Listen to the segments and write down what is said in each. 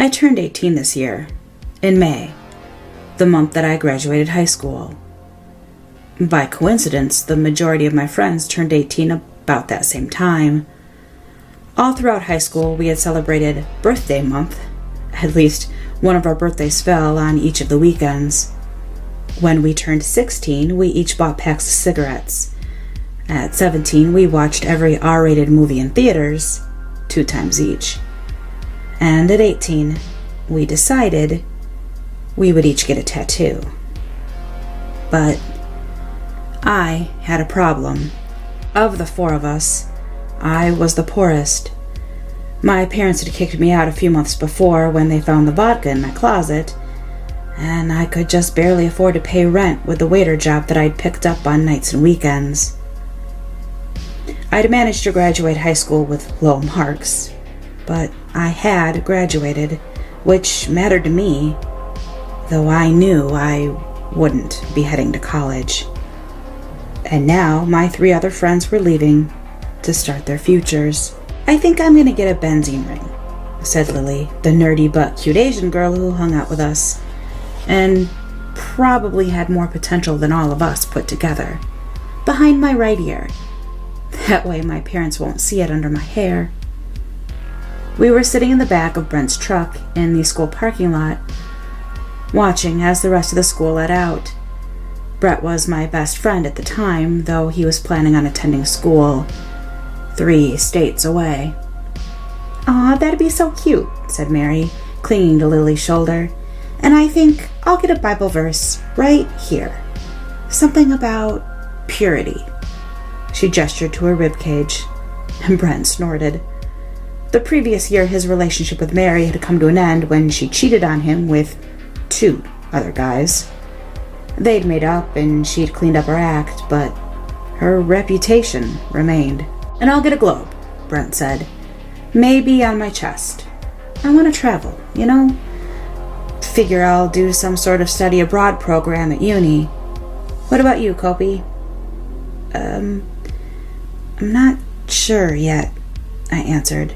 I turned 18 this year, in May, the month that I graduated high school. By coincidence, the majority of my friends turned 18 about that same time. All throughout high school, we had celebrated birthday month. At least one of our birthdays fell on each of the weekends. When we turned 16, we each bought packs of cigarettes. At 17, we watched every R-rated movie in theaters, 2 times each. And at 18, we decided we would each get a tattoo. But I had a problem. Of the 4 of us, I was the poorest. My parents had kicked me out a few months before when they found the vodka in my closet, and I could just barely afford to pay rent with the waiter job that I'd picked up on nights and weekends. I'd managed to graduate high school with low marks, but I had graduated, which mattered to me, though I knew I wouldn't be heading to college. And now my 3 other friends were leaving to start their futures. "I think I'm gonna get a benzene ring," said Lily, the nerdy but cute Asian girl who hung out with us, and probably had more potential than all of us put together, behind my right ear. That way my parents won't see it under my hair. We were sitting in the back of Brent's truck in the school parking lot, watching as the rest of the school let out. Brett was my best friend at the time, though he was planning on attending school 3 states away. "Aw, that'd be so cute," said Mary, clinging to Lily's shoulder. "And I think I'll get a Bible verse right here. Something about purity." She gestured to her ribcage, and Brent snorted. The previous year, his relationship with Mary had come to an end when she cheated on him with 2 other guys. They'd made up and she'd cleaned up her act, but her reputation remained. "And I'll get a globe," Brent said. "Maybe on my chest. I want to travel, you know? Figure I'll do some sort of study abroad program at uni. What about you, Kopi?" I'm not sure yet," I answered,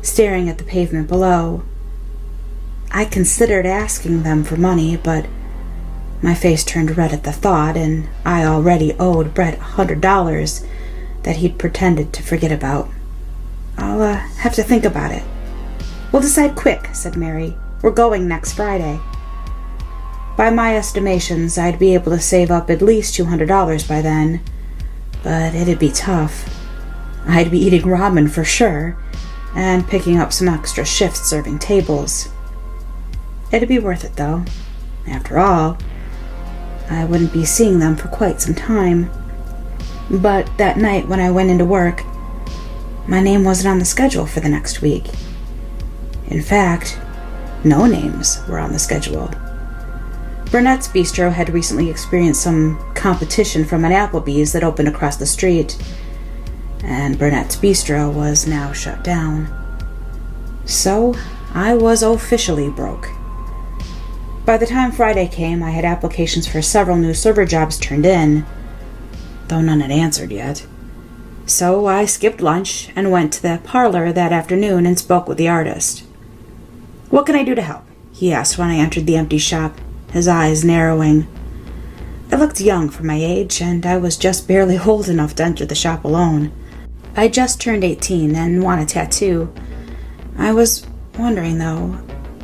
staring at the pavement below. I considered asking them for money, but my face turned red at the thought, and I already owed Brett $100 that he'd pretended to forget about. "I'll have to think about it." "We'll decide quick," said Mary. "We're going next Friday." By my estimations, I'd be able to save up at least $200 by then, but it'd be tough. I'd be eating ramen for sure, and picking up some extra shifts serving tables. It'd be worth it, though. After all, I wouldn't be seeing them for quite some time. But that night when I went into work, my name wasn't on the schedule for the next week. In fact, no names were on the schedule. Burnett's Bistro had recently experienced some competition from an Applebee's that opened across the street, and Burnett's Bistro was now shut down. So I was officially broke. By the time Friday came, I had applications for several new server jobs turned in, though none had answered yet. So I skipped lunch and went to the parlor that afternoon and spoke with the artist. "What can I do to help?" he asked when I entered the empty shop, his eyes narrowing. I looked young for my age, and I was just barely old enough to enter the shop alone. I just turned 18 and want a tattoo. I was wondering, though,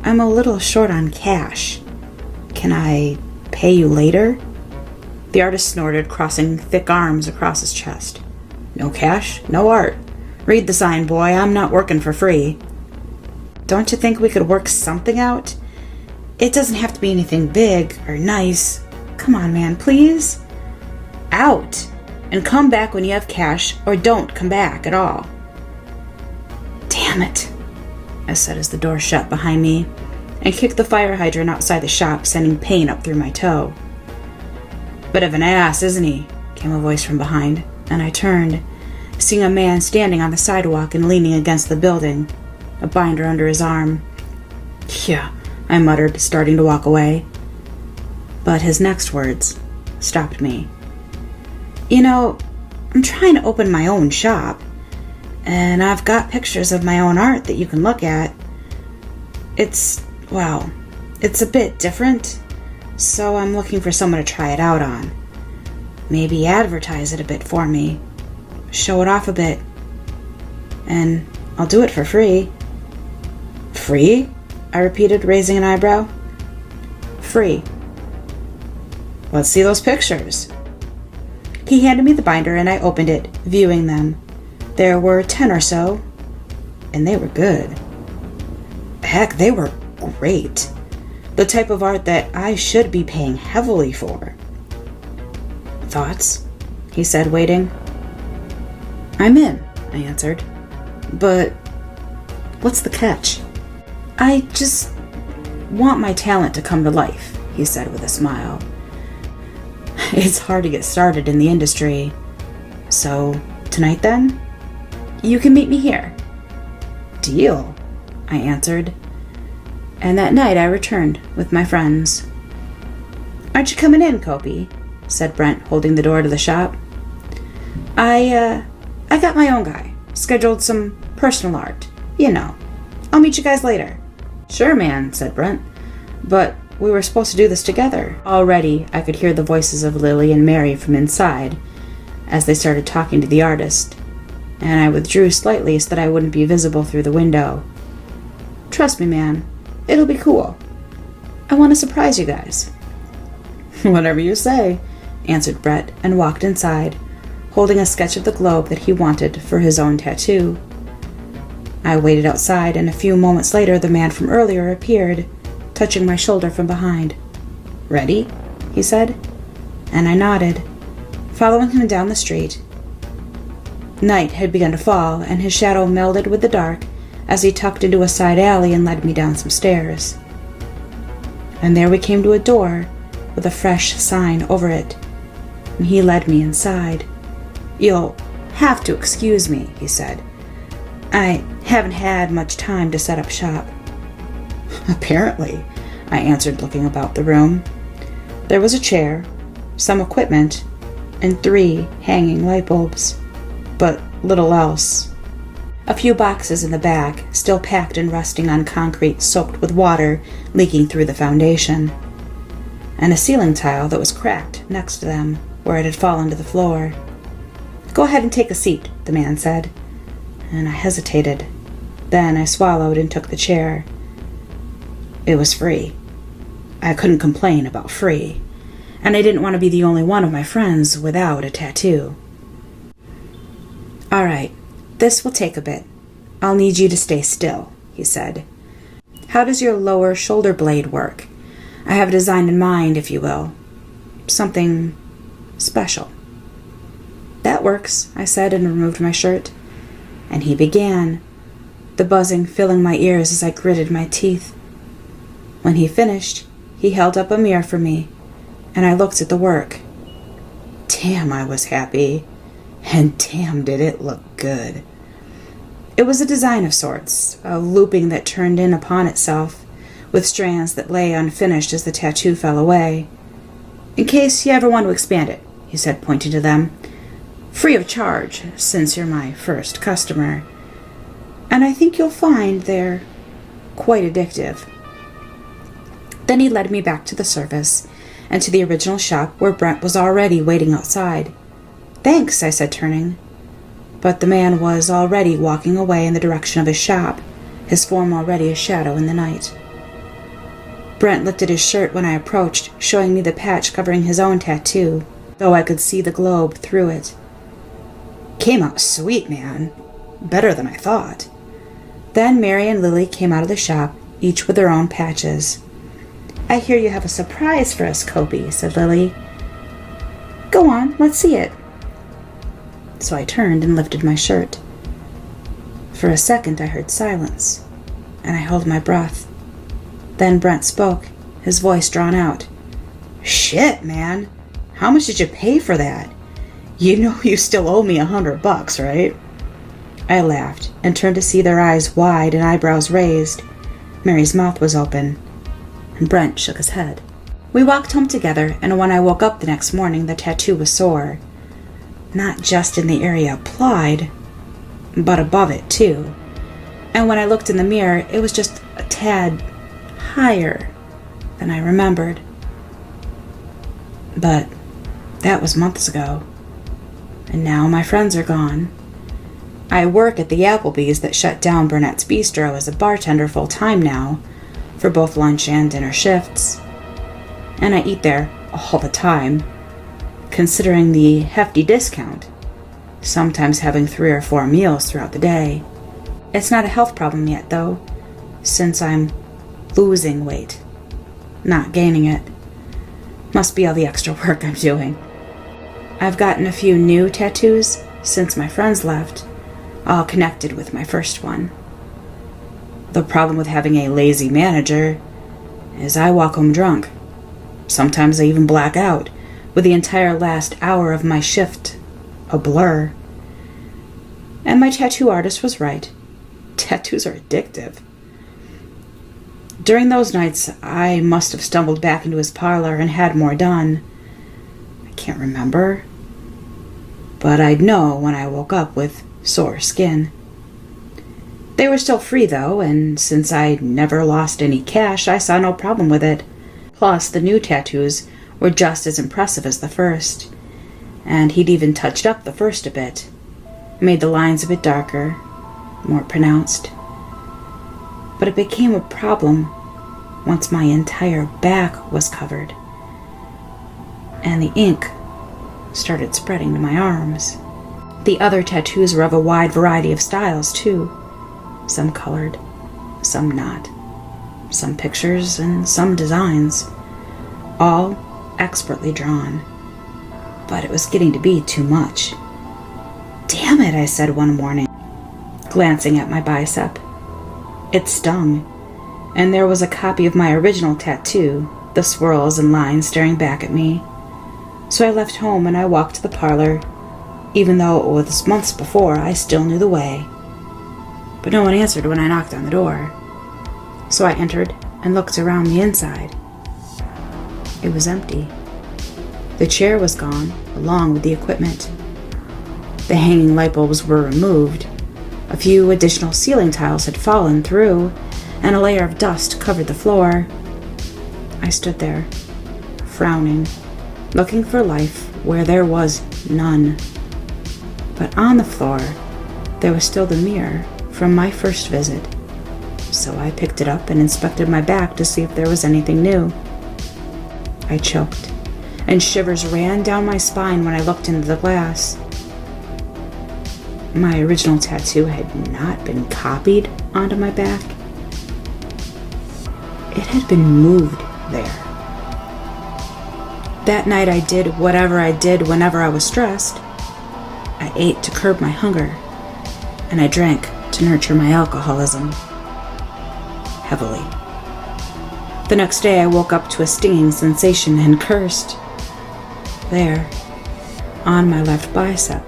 I'm a little short on cash. Can I pay you later? The artist snorted, crossing thick arms across his chest. "No cash, no art. Read the sign, boy. I'm not working for free." "Don't you think we could work something out? It doesn't have to be anything big or nice. Come on, man, please." "Out! And come back when you have cash, or don't come back at all." "Damn it," I said as the door shut behind me, and kicked the fire hydrant outside the shop, sending pain up through my toe. "Bit of an ass, isn't he?" came a voice from behind, and I turned, seeing a man standing on the sidewalk and leaning against the building, a binder under his arm. "Yeah," I muttered, starting to walk away. But his next words stopped me. "You know, I'm trying to open my own shop, and I've got pictures of my own art that you can look at. It's Well, it's a bit different, so I'm looking for someone to try it out on. Maybe advertise it a bit for me. Show it off a bit. And I'll do it for free. Free? I repeated, raising an eyebrow. Free. Let's see those pictures. He handed me the binder and I opened it, viewing them. There were 10 or so, and they were good. Heck, they were great. The type of art that I should be paying heavily for. Thoughts? He said, waiting. I'm in, I answered. But what's the catch? I just want my talent to come to life, he said with a smile. It's hard to get started in the industry. So, tonight then? You can meet me here. Deal, I answered. And that night I returned with my friends. Aren't you coming in, Kopi? Said Brent, holding the door to the shop. I got my own guy. Scheduled some personal art. You know. I'll meet you guys later. Sure, man, said Brent. But we were supposed to do this together. Already, I could hear the voices of Lily and Mary from inside as they started talking to the artist, and I withdrew slightly so that I wouldn't be visible through the window. Trust me, man. It'll be cool. I want to surprise you guys. Whatever you say, answered Brett, and walked inside, holding a sketch of the globe that he wanted for his own tattoo. I waited outside, and a few moments later the man from earlier appeared, touching my shoulder from behind. Ready? He said, and I nodded, following him down the street. Night had begun to fall, and his shadow melded with the dark as he tucked into a side alley and led me down some stairs. And there we came to a door with a fresh sign over it, and he led me inside. You'll have to excuse me, he said. I haven't had much time to set up shop. Apparently, I answered, looking about the room. There was a chair, some equipment, and 3 hanging light bulbs, but little else. A few boxes in the back, still packed and rusting on concrete soaked with water leaking through the foundation, and a ceiling tile that was cracked next to them where it had fallen to the floor. Go ahead and take a seat, the man said, and I hesitated. Then I swallowed and took the chair. It was free. I couldn't complain about free, and I didn't want to be the only one of my friends without a tattoo. All right, this will take a bit. I'll need you to stay still, he said. How does your lower shoulder blade work? I have a design in mind, if you will. Something special. That works, I said, and removed my shirt. And he began, the buzzing filling my ears as I gritted my teeth. When he finished, he held up a mirror for me, and I looked at the work. Damn, I was happy, and damn did it look good. It was a design of sorts, a looping that turned in upon itself, with strands that lay unfinished as the tattoo fell away. In case you ever want to expand it, he said, pointing to them. Free of charge, since you're my first customer. And I think you'll find they're quite addictive. Then he led me back to the surface, and to the original shop where Brent was already waiting outside. Thanks, I said, turning. But the man was already walking away in the direction of his shop, his form already a shadow in the night. Brent lifted his shirt when I approached, showing me the patch covering his own tattoo, though I could see the globe through it. Came out sweet, man. Better than I thought. Then Mary and Lily came out of the shop, each with their own patches. I hear you have a surprise for us, Kopi, said Lily. Go on, let's see it. So I turned and lifted my shirt. For a second I heard silence, and I held my breath. Then Brent spoke, his voice drawn out. Shit, man. How much did you pay for that? You know you still owe me $100, right? I laughed and turned to see their eyes wide and eyebrows raised. Mary's mouth was open, and Brent shook his head. We walked home together, and when I woke up the next morning, the tattoo was sore. Not just in the area applied, but above it, too. And when I looked in the mirror, it was just a tad higher than I remembered. But that was months ago, and now my friends are gone. I work at the Applebee's that shut down Burnett's Bistro as a bartender full-time now, for both lunch and dinner shifts. And I eat there all the time, considering the hefty discount, sometimes having 3 or 4 meals throughout the day. It's not a health problem yet, though, since I'm losing weight, not gaining it. Must be all the extra work I'm doing. I've gotten a few new tattoos since my friends left, all connected with my first one. The problem with having a lazy manager is I walk home drunk. Sometimes I even black out, with the entire last hour of my shift a blur. And my tattoo artist was right. Tattoos are addictive. During those nights, I must have stumbled back into his parlor and had more done. I can't remember, but I'd know when I woke up with sore skin. They were still free, though, and since I never lost any cash, I saw no problem with it. Plus, the new tattoos were just as impressive as the first, and he'd even touched up the first a bit, made the lines a bit darker, more pronounced. But it became a problem once my entire back was covered, and the ink started spreading to my arms. The other tattoos were of a wide variety of styles, too. Some colored, some not. Some pictures and some designs. All expertly drawn. But it was getting to be too much. "Damn it," I said one morning, glancing at my bicep. It stung, and there was a copy of my original tattoo, the swirls and lines staring back at me. So I left home and I walked to the parlor. Even though it was months before, I still knew the way. But no one answered when I knocked on the door. So I entered and looked around the inside. It was empty. The chair was gone, along with the equipment. The hanging light bulbs were removed. A few additional ceiling tiles had fallen through, and a layer of dust covered the floor. I stood there, frowning, looking for life where there was none. But on the floor, there was still the mirror from my first visit. So I picked it up and inspected my back to see if there was anything new. I choked, and shivers ran down my spine when I looked into the glass. My original tattoo had not been copied onto my back. It had been moved there. That night I did whatever I did whenever I was stressed. I ate to curb my hunger, and I drank to nurture my alcoholism. Heavily. The next day I woke up to a stinging sensation and cursed. There, on my left bicep,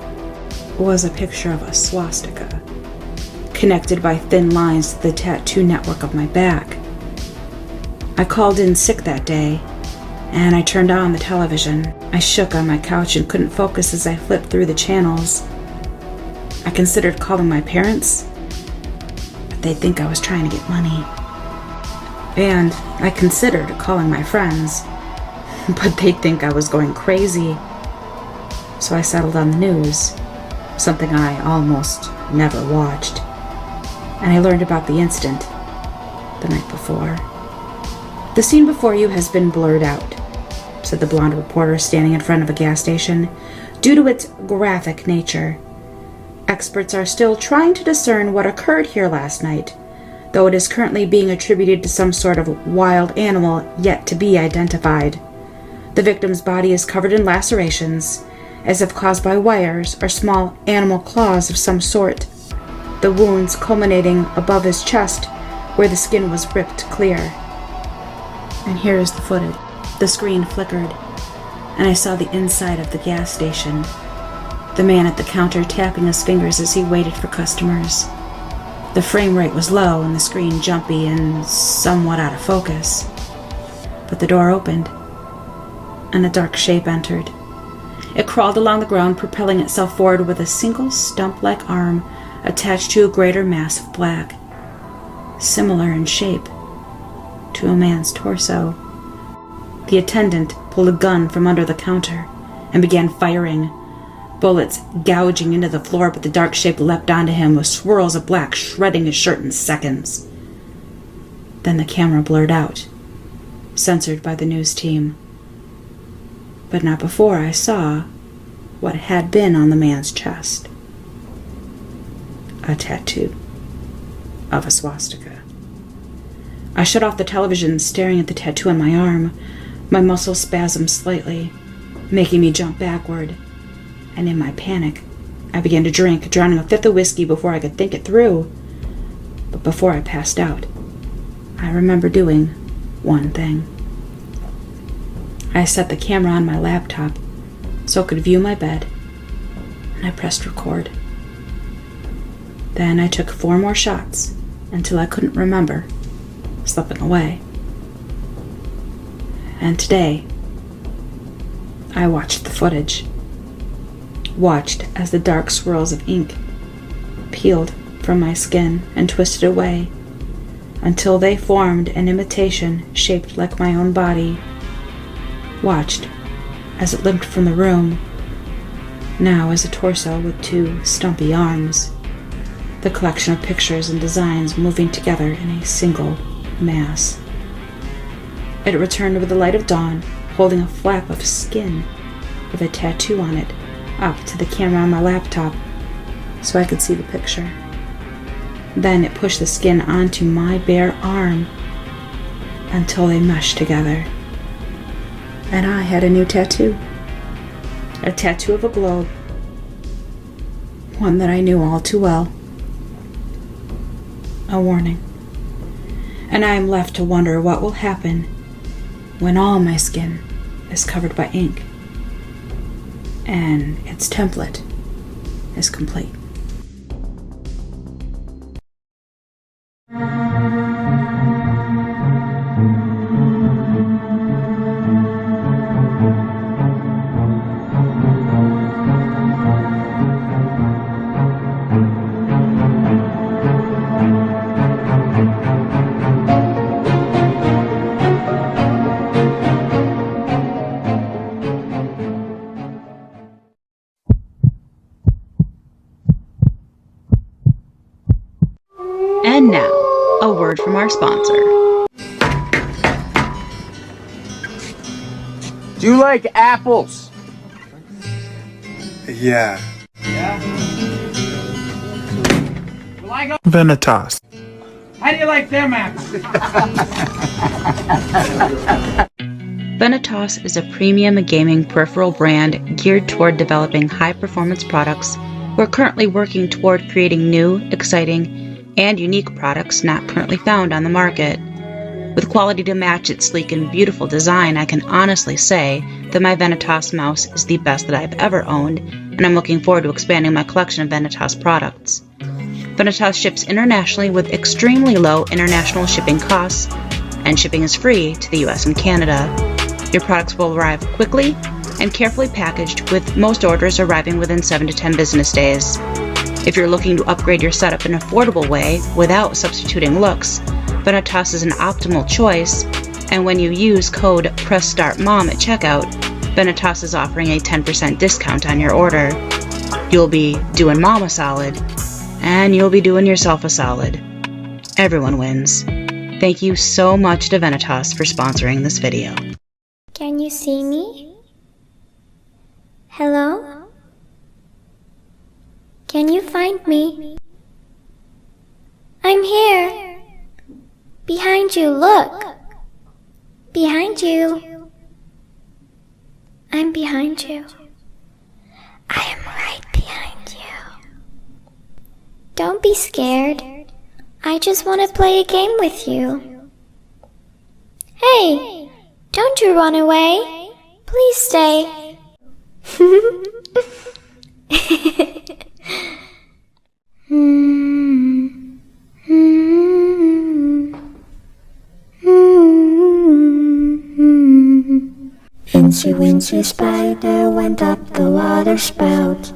was a picture of a swastika, connected by thin lines to the tattoo network of my back. I called in sick that day, and I turned on the television. I shook on my couch and couldn't focus as I flipped through the channels. I considered calling my parents, but they'd think I was trying to get money. And I considered calling my friends, but they'd think I was going crazy. So I settled on the news, something I almost never watched, and I learned about the incident the night before. "The scene before you has been blurred out," said the blonde reporter standing in front of a gas station, "due to its graphic nature. Experts are still trying to discern what occurred here last night, though it is currently being attributed to some sort of wild animal yet to be identified. The victim's body is covered in lacerations, as if caused by wires or small animal claws of some sort, the wounds culminating above his chest where the skin was ripped clear." And here is the footage. The screen flickered, and I saw the inside of the gas station. The man at the counter tapping his fingers as he waited for customers. The frame rate was low and the screen jumpy and somewhat out of focus. But the door opened, and a dark shape entered. It crawled along the ground, propelling itself forward with a single stump-like arm attached to a greater mass of black, similar in shape to a man's torso. The attendant pulled a gun from under the counter and began firing, bullets gouging into the floor, but the dark shape leapt onto him with swirls of black shredding his shirt in seconds. Then the camera blurred out, censored by the news team. But not before I saw what had been on the man's chest. A tattoo of a swastika. I shut off the television, staring at the tattoo on my arm. My muscles spasmed slightly, making me jump backward. And in my panic, I began to drink, drowning a fifth of whiskey before I could think it through. But before I passed out, I remember doing one thing. I set the camera on my laptop so I could view my bed, and I pressed record. Then I took 4 more shots until I couldn't remember, slipping away. And today, I watched the footage. Watched as the dark swirls of ink peeled from my skin and twisted away until they formed an imitation shaped like my own body. Watched as it limped from the room, now as a torso with 2 stumpy arms, the collection of pictures and designs moving together in a single mass. It returned with the light of dawn, holding a flap of skin with a tattoo on it up to the camera on my laptop so I could see the picture. Then it pushed the skin onto my bare arm until they meshed together. And I had a new tattoo. A tattoo of a globe. One that I knew all too well. A warning. And I am left to wonder what will happen when all my skin is covered by ink and its template is complete. And now, a word from our sponsor. Do you like apples? Yeah. Well, I go. Vanitas. How do you like them apples? Vanitas is a premium gaming peripheral brand geared toward developing high-performance products. We're currently working toward creating new, exciting, and unique products not currently found on the market. With quality to match its sleek and beautiful design, I can honestly say that my Vanitas mouse is the best that I've ever owned, and I'm looking forward to expanding my collection of Vanitas products. Vanitas ships internationally with extremely low international shipping costs, and shipping is free to the US and Canada. Your products will arrive quickly and carefully packaged, with most orders arriving within 7 to 10 business days. If you're looking to upgrade your setup in an affordable way without substituting looks, Vanitas is an optimal choice, and when you use code pressstartmom at checkout, Vanitas is offering a 10% discount on your order. You'll be doing mom a solid, and you'll be doing yourself a solid. Everyone wins. Thank you so much to Vanitas for sponsoring this video. Can you see me? Hello? Can you find me? I'm here. Behind you, look. Behind you. I'm behind you. I am right behind you. Don't be scared. I just want to play a game with you. Hey, don't you run away. Please stay. Incy Wincy Spider went up the water spout.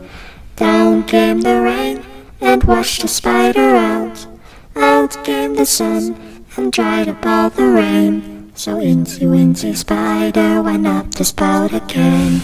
Down came the rain and washed the spider out. Out came the sun and dried up all the rain. So Incy Wincy Spider went up the spout again.